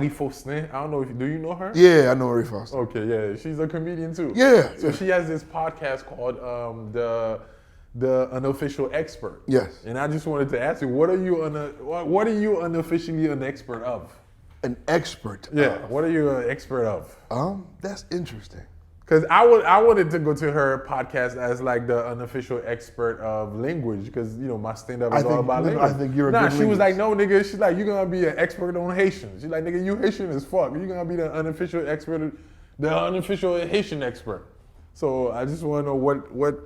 Miley Faustin. I don't know do you know her? Yeah, I know Marie Foster. Okay, yeah, she's a comedian too. Yeah. So she has this podcast called the Unofficial Expert. Yes. And I just wanted to ask you, what are you unofficially an expert of? An expert. Yeah. What are you an expert of? That's interesting. Because I wanted to go to her podcast as like the unofficial expert of language, because my stand-up is all about language. I think you're a good she was linguist. like, no, nigga. She's like, you're gonna be an expert on Haitian. She's like, nigga, you Haitian as fuck. You're gonna be the unofficial expert, the unofficial Haitian expert. So I just want to know what.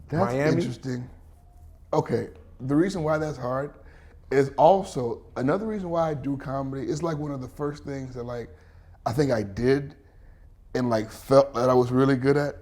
That's Miami? interesting. Okay, the reason why that's hard is also another reason why I do comedy. It's like one of the first things that like I think I did and like felt that I was really good at.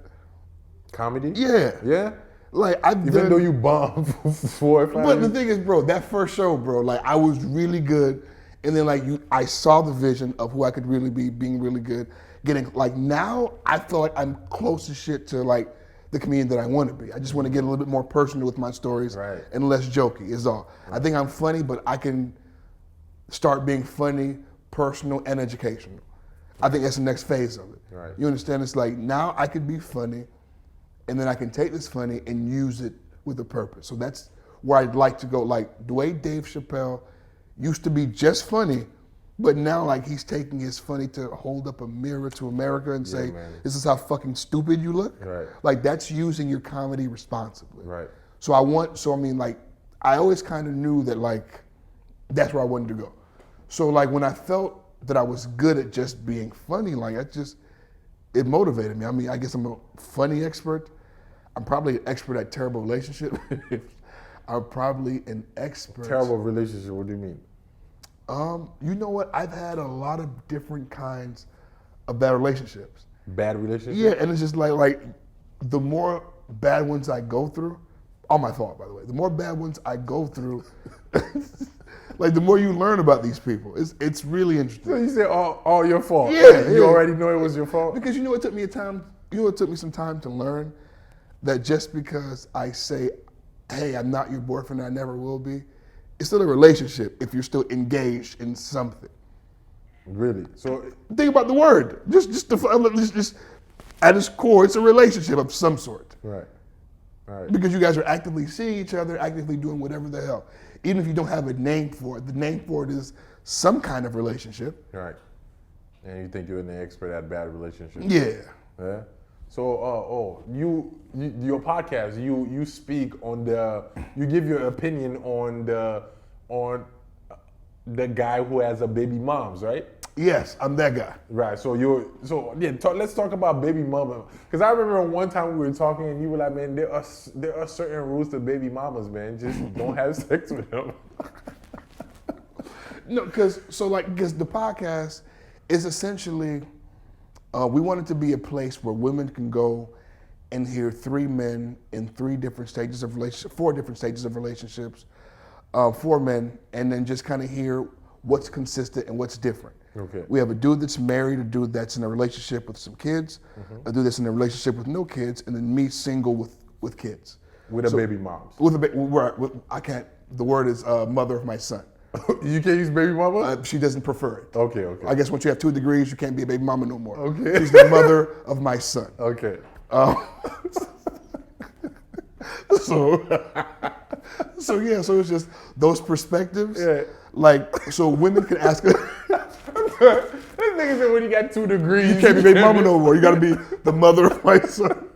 Comedy? Yeah. Yeah? Like Even though you bombed for 4 or 5 But the years? thing is, bro, that first show, bro, like I was really good, and then like I saw the vision of who I could really be, being really good. Getting like now, I feel like I'm close as shit to like the comedian that I want to be. I just want to get a little bit more personal with my stories Right. and less jokey. Is all. Right. I think I'm funny, but I can start being funny, personal, and educational. I think that's the next phase of it. Right. You understand? It's like now I could be funny, and then I can take this funny and use it with a purpose. So that's where I'd like to go. Like the way Dave Chappelle used to be just funny, but now like he's taking his funny to hold up a mirror to America and say, man. this is how fucking stupid you look. Right. Like that's using your comedy responsibly. Right. So I always kind of knew that like, that's where I wanted to go. So like when I felt that I was good at just being funny, like it motivated me. I mean, I guess I'm a funny expert. I'm probably an expert at terrible relationships. I'm probably an expert. Terrible relationship, what do you mean? You know what? I've had a lot of different kinds of bad relationships. Bad relationship? Yeah, and it's just like the more bad ones I go through, all my fault, by the way. The more bad ones I go through, like the more you learn about these people. It's really interesting. So you say all your fault? Yeah, You already know it was your fault? Because it took me some time to learn that just because I say, hey, I'm not your boyfriend, I never will be, it's still a relationship if you're still engaged in something. Really? So Think about the word. Just at its core, it's a relationship of some sort. right. Because you guys are actively seeing each other, actively doing whatever the hell. Even if you don't have a name for it, the name for it is some kind of relationship. Right. And you think you're an expert at bad relationships? Yeah. Yeah. So, your podcast, you speak on you give your opinion on the guy who has a baby moms, right? Yes, I'm that guy. Right. Let's talk about baby mama. Because I remember one time we were talking and you were like, man, there are certain rules to baby mamas, man. Just don't have sex with them. No, because the podcast is essentially, we want it to be a place where women can go and hear three men in four different stages of relationships, 4 men, and then just kind of hear what's consistent and what's different. Okay. We have a dude that's married, a dude that's in a relationship with some kids, a dude that's in a relationship with no kids, and then me single with kids. With a baby moms. I can't, the word is mother of my son. You can't use baby mama? She doesn't prefer it. Okay. I guess once you have 2 degrees, you can't be a baby mama no more. Okay. She's the mother of my son. Okay. So it's just those perspectives. Yeah. So women can ask her. This nigga said when you got 2 degrees. You can't be baby mama no more. You got to be the mother of my son.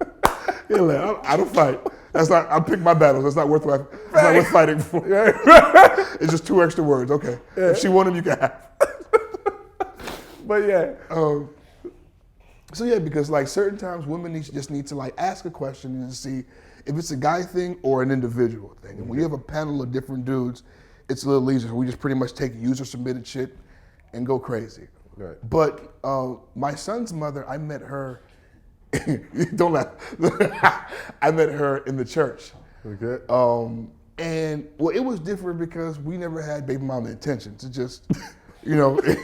Yeah, like, I don't fight. I pick my battles. That's not worth fighting for. It's just 2 extra words. Okay. Yeah. If she want them, you can have. But yeah. Because like certain times women just need to like ask a question and see if it's a guy thing or an individual thing. And when you have a panel of different dudes, it's a little easier. We just pretty much take user submitted shit and go crazy. Right. But my son's mother, I met her. Don't laugh. I met her in the church. Okay. And well, it was different because we never had baby mama intentions. It just, it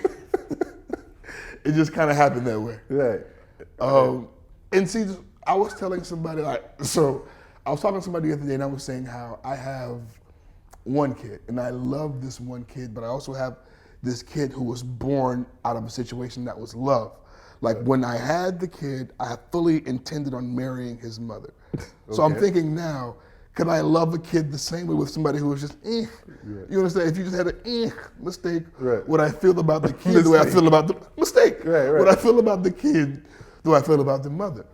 just kind of happened that way. Right. And see, I was telling somebody I was talking to somebody the other day, and I was saying how I have 1 kid, and I love this 1 kid, but I also have this kid who was born out of a situation that was love. Like when I had the kid, I fully intended on marrying his mother. So I'm thinking now, could I love a kid the same way with somebody who was just You understand? If you just had an mistake, what I feel about the kid, the way I feel about the mistake. What I feel about the kid, the way I feel about the mother.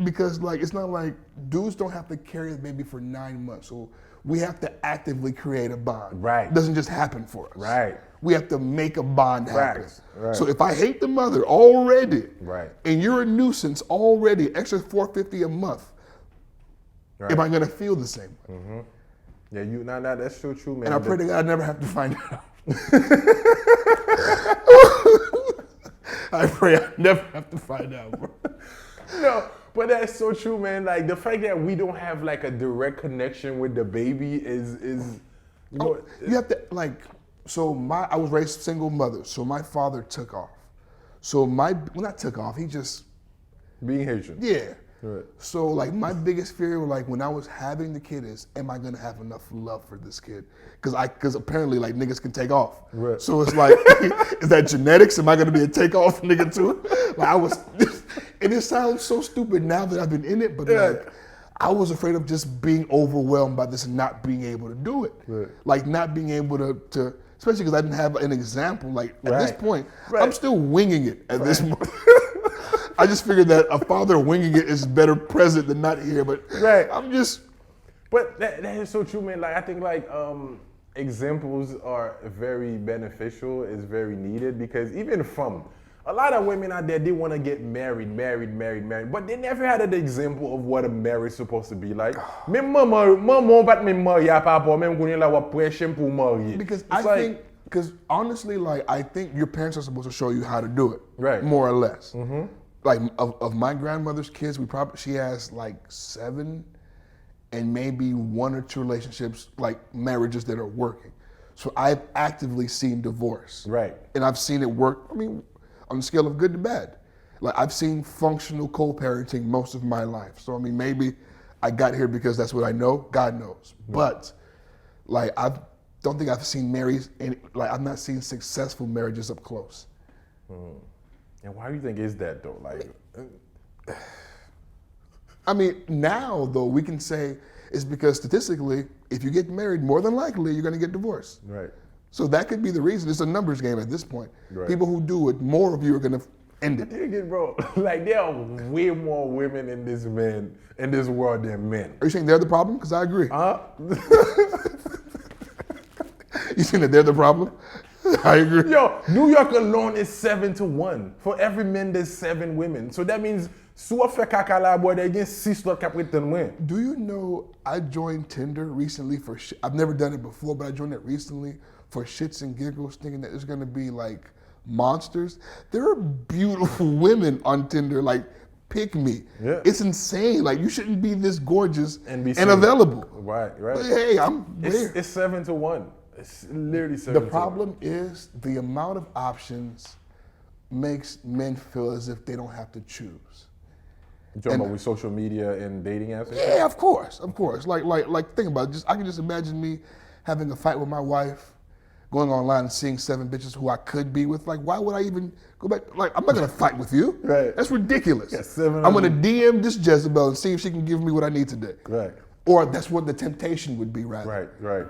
Because like it's not like dudes don't have to carry the baby for 9 months. So we have to actively create a bond. It doesn't just happen for us. We have to make a bond happen. So if I hate the mother already, and you're a nuisance already, extra $450 a month, am I gonna feel the same way? Yeah, that's so true, man. And I pray to God I never have to find out. I pray I never have to find out, bro. No, but that's so true, man. Like the fact that we don't have like a direct connection with the baby is you have to like. So I was raised single mother. So my father took off. So not took off. He just being Haitian. Yeah. So like my biggest fear, like when I was having the kid, is am I gonna have enough love for this kid? Because apparently like niggas can take off. So it's like, is that genetics? Am I gonna be a takeoff nigga too? Like and it sounds so stupid now that I've been in it, but like I was afraid of just being overwhelmed by this and not being able to do it. Like not being able to especially because I didn't have an example. Like at this point, I'm still winging it at this point. I just figured that a father winging it is better present than not here. But I'm just. But that is so true, man. Like I think like examples are very beneficial. Is very needed because even from a lot of women out there, they want to get married, but they never had an example of what a marriage is supposed to be like. Because because honestly, like I think your parents are supposed to show you how to do it, more or less. Like of my grandmother's kids, she has like 7, and maybe 1 or 2 relationships, like marriages that are working. So I've actively seen divorce, and I've seen it work. I mean, on the scale of good to bad. Like I've seen functional co-parenting most of my life. So I mean, maybe I got here because that's what I know, God knows. But like I don't think I've seen I've not seen successful marriages up close. And why do you think is that though? Like, I mean, now though we can say it's because statistically, if you get married, more than likely you're gonna get divorced. So that could be the reason. It's a numbers game at this point. People who do it, more of you are gonna end it. Dig it, bro. Like there are way more women in this world than men. Are you saying they're the problem? Because I agree. You saying that they're the problem? I agree. Yo, New York alone is 7-1. For every man, there's 7 women. So that means do you know I joined Tinder recently for I've never done it before, but I joined it recently for shits and giggles, thinking that there's gonna be like monsters. There are beautiful women on Tinder, like pick me. It's insane. Like you shouldn't be this gorgeous and available. Right. But hey, it's 7-1. It's literally 7-1. The problem is the amount of options makes men feel as if they don't have to choose. You talking about with social media and dating apps? Yeah, of course. Like think about it. I can just imagine me having a fight with my wife, going online and seeing 7 bitches who I could be with. Like, why would I even go back? Like, I'm not gonna fight with you. That's ridiculous. I'm gonna DM this Jezebel and see if she can give me what I need today. Or that's what the temptation would be, rather. Right.